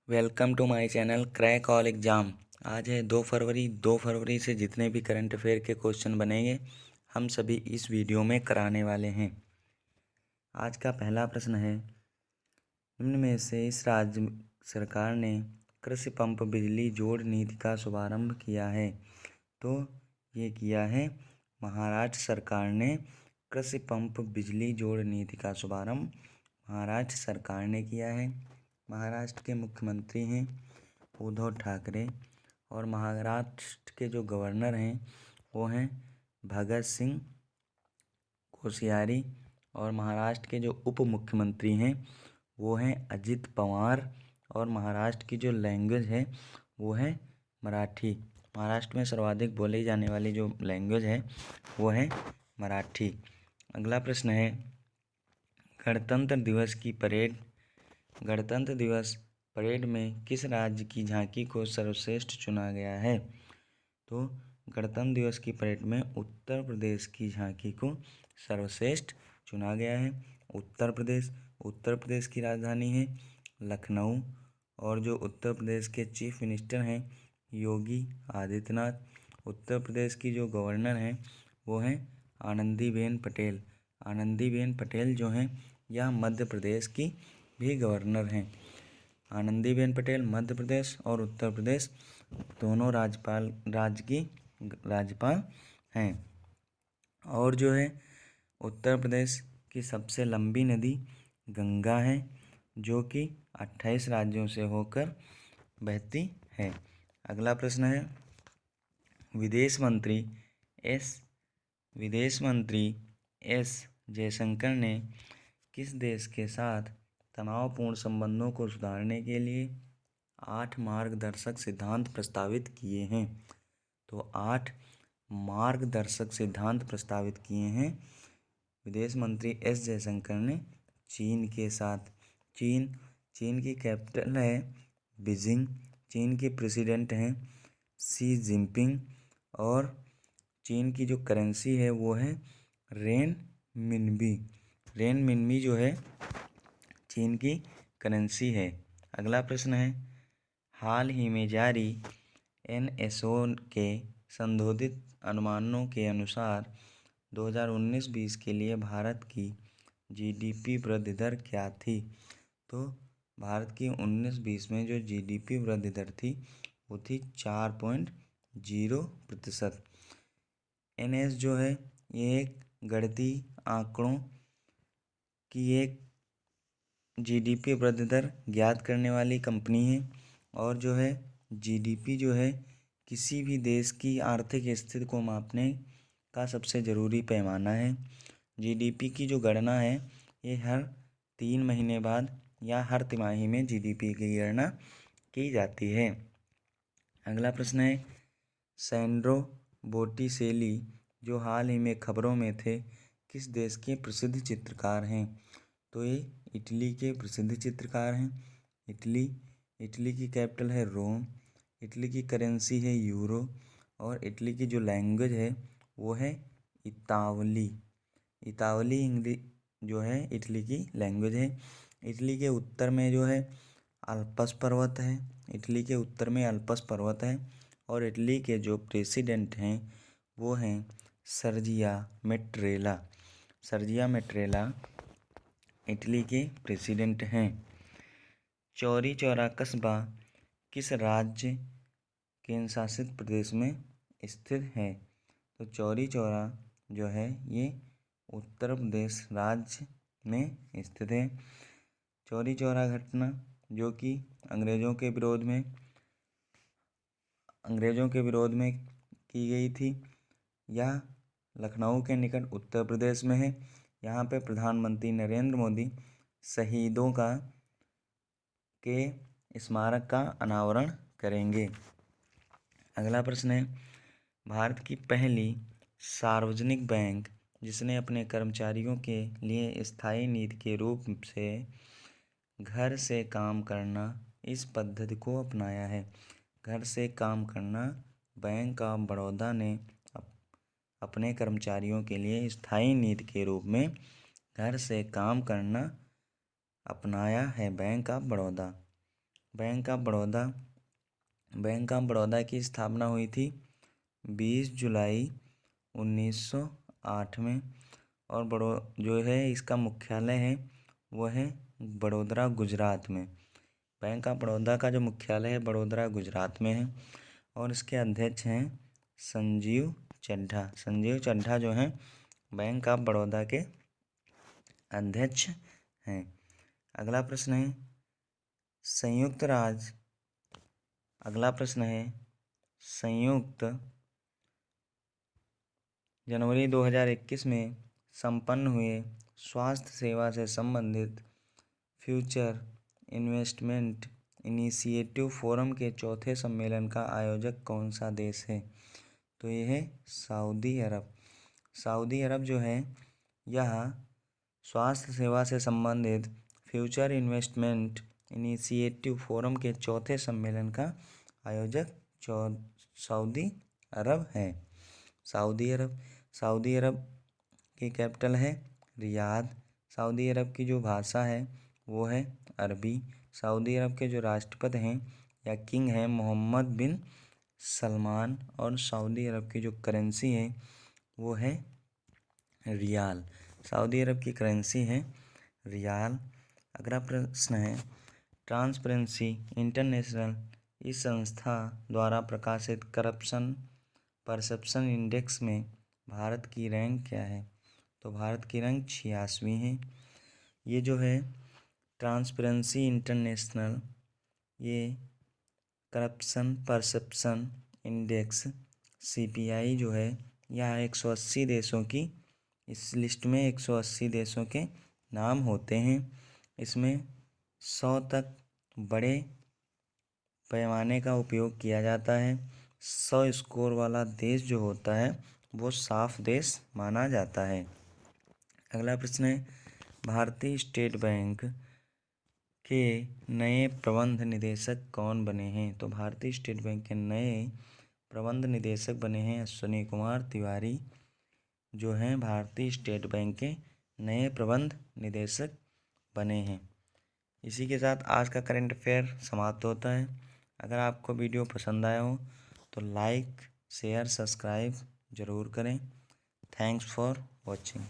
Welcome to my channel crack all exam. आज है 2 फरवरी से जितने भी करंट अफेयर के क्वेश्चन बनेंगे हम सभी इस वीडियो में कराने वाले हैं। आज का पहला प्रश्न है, निम्न में से इस राज्य सरकार ने कृषि पंप बिजली जोड़ नीति का शुभारंभ किया है। तो ये किया है महाराष्ट्र सरकार ने कृषि पंप बिजली जोड़ नीति का शुभारंभ महाराष्ट्र सरकार ने किया है। महाराष्ट्र के मुख्यमंत्री हैं उद्धव ठाकरे और महाराष्ट्र के जो गवर्नर हैं वो हैं भगत सिंह कोश्यारी और महाराष्ट्र के जो उप मुख्यमंत्री हैं वो हैं अजित पवार और महाराष्ट्र की जो लैंग्वेज है वो है मराठी। महाराष्ट्र में सर्वाधिक बोली जाने वाली जो लैंग्वेज है वो है मराठी। अगला प्रश्न है, गणतंत्र दिवस परेड में किस राज्य की झांकी को सर्वश्रेष्ठ चुना गया है। तो गणतंत्र दिवस की परेड में उत्तर प्रदेश की झांकी को सर्वश्रेष्ठ चुना गया है। उत्तर प्रदेश की राजधानी है लखनऊ और जो उत्तर प्रदेश के चीफ मिनिस्टर हैं योगी आदित्यनाथ। उत्तर प्रदेश की जो गवर्नर हैं वो हैं आनंदीबेन पटेल जो हैं यह मध्य प्रदेश की भी गवर्नर हैं। आनंदीबेन पटेल मध्य प्रदेश और उत्तर प्रदेश दोनों राज्य की राज्यपाल हैं। और जो है उत्तर प्रदेश की सबसे लंबी नदी गंगा है जो कि 28 राज्यों से होकर बहती है। अगला प्रश्न है, विदेश मंत्री एस जयशंकर ने किस देश के साथ तनावपूर्ण संबंधों को सुधारने के लिए 8 मार्गदर्शक सिद्धांत प्रस्तावित किए हैं। तो 8 मार्गदर्शक सिद्धांत प्रस्तावित किए हैं विदेश मंत्री एस जयशंकर ने चीन के साथ। चीन की कैपिटल है बीजिंग। चीन के प्रेसिडेंट हैं शी जिनपिंग और चीन की जो करेंसी है वो है रेनमिनबी जो है चीन की करेंसी है। अगला प्रश्न है, हाल ही में जारी एनएसओ के संशोधित अनुमानों के अनुसार 2019-20 के लिए भारत की जीडीपी वृद्धि दर क्या थी। तो भारत की 19-20 में जो जीडीपी वृद्धि दर थी वो थी 4.0%। एनएस जो है ये एक गणितीय आंकड़ों की एक जीडीपी वृद्धि दर ज्ञात करने वाली कंपनी है और जो है जीडीपी जो है किसी भी देश की आर्थिक स्थिति को मापने का सबसे ज़रूरी पैमाना है। जीडीपी की जो गणना है ये हर 3 महीने बाद या हर तिमाही में जीडीपी की गणना की जाती है। अगला प्रश्न है, सैंड्रो बोटिसेली जो हाल ही में खबरों में थे किस देश के प्रसिद्ध चित्रकार हैं। तो ये इटली के प्रसिद्ध चित्रकार हैं। इटली की कैपिटल है रोम। इटली की करेंसी है यूरो और इटली की जो लैंग्वेज है वो है इतावली जो है इटली की लैंग्वेज है। इटली के उत्तर में जो है अल्पस पर्वत है। इटली के उत्तर में अल्पस पर्वत है और इटली के जो प्रेसिडेंट हैं वो हैं सर्जिया मेट्रेला इटली के प्रेसिडेंट हैं। चौरी चौरा कस्बा किस राज्य केंद्र शासित प्रदेश में स्थित है। तो चौरी चौरा जो है ये उत्तर प्रदेश राज्य में स्थित है। चौरी चौरा घटना जो कि अंग्रेज़ों के विरोध में की गई थी, यह लखनऊ के निकट उत्तर प्रदेश में है। यहाँ पे प्रधानमंत्री नरेंद्र मोदी शहीदों के स्मारक का अनावरण करेंगे। अगला प्रश्न है, भारत की पहली सार्वजनिक बैंक जिसने अपने कर्मचारियों के लिए स्थायी नीति के रूप से घर से काम करना इस पद्धति को अपनाया है। घर से काम करना बैंक ऑफ बड़ौदा ने अपने कर्मचारियों के लिए स्थायी नीति के रूप में घर से काम करना अपनाया है bank of Baroda. Bank of Baroda की स्थापना हुई थी 20 जुलाई 1908 में। और जो है इसका मुख्यालय है वो है बड़ोदरा, गुजरात में। बैंक ऑफ बड़ौदा का जो मुख्यालय है बड़ोदरा, गुजरात में है। और इसके अध्यक्ष हैं संजीव चड्ढा जो हैं बैंक ऑफ बड़ौदा के अध्यक्ष हैं। अगला प्रश्न है संयुक्त जनवरी 2021 में संपन्न हुए स्वास्थ्य सेवा से संबंधित फ्यूचर इन्वेस्टमेंट इनिशिएटिव फोरम के चौथे सम्मेलन का आयोजक कौन सा देश है? तो ये है सऊदी अरब जो है यह स्वास्थ्य सेवा से संबंधित फ्यूचर इन्वेस्टमेंट इनिशिएटिव फोरम के चौथे सम्मेलन का आयोजक सऊदी अरब है। सऊदी अरब की कैपिटल है रियाद। सऊदी अरब की जो भाषा है वो है अरबी। सऊदी अरब के जो राष्ट्रपति हैं या किंग हैं मोहम्मद बिन सलमान। और सऊदी अरब की जो करेंसी है वो है रियाल। सऊदी अरब की करेंसी है रियाल। अगला प्रश्न है ट्रांसपेरेंसी इंटरनेशनल इस संस्था द्वारा प्रकाशित करप्शन परसेप्शन इंडेक्स में भारत की रैंक क्या है? तो भारत की रैंक 86वीं है। ये जो है ट्रांसपेरेंसी इंटरनेशनल ये करप्शन परसेप्शन इंडेक्स CPI जो है यह 180 देशों की इस लिस्ट में 180 देशों के नाम होते हैं। इसमें 100 तक बड़े पैमाने का उपयोग किया जाता है। 100 स्कोर वाला देश जो होता है वो साफ देश माना जाता है। अगला प्रश्न है भारतीय स्टेट बैंक के नए प्रबंध निदेशक कौन बने हैं? तो भारतीय स्टेट बैंक के नए प्रबंध निदेशक बने हैं अश्विनी कुमार तिवारी जो हैं भारतीय स्टेट बैंक के नए प्रबंध निदेशक बने हैं। इसी के साथ आज का करंट अफेयर समाप्त होता है। अगर आपको वीडियो पसंद आया हो तो लाइक शेयर सब्सक्राइब ज़रूर करें। Thanks for watching.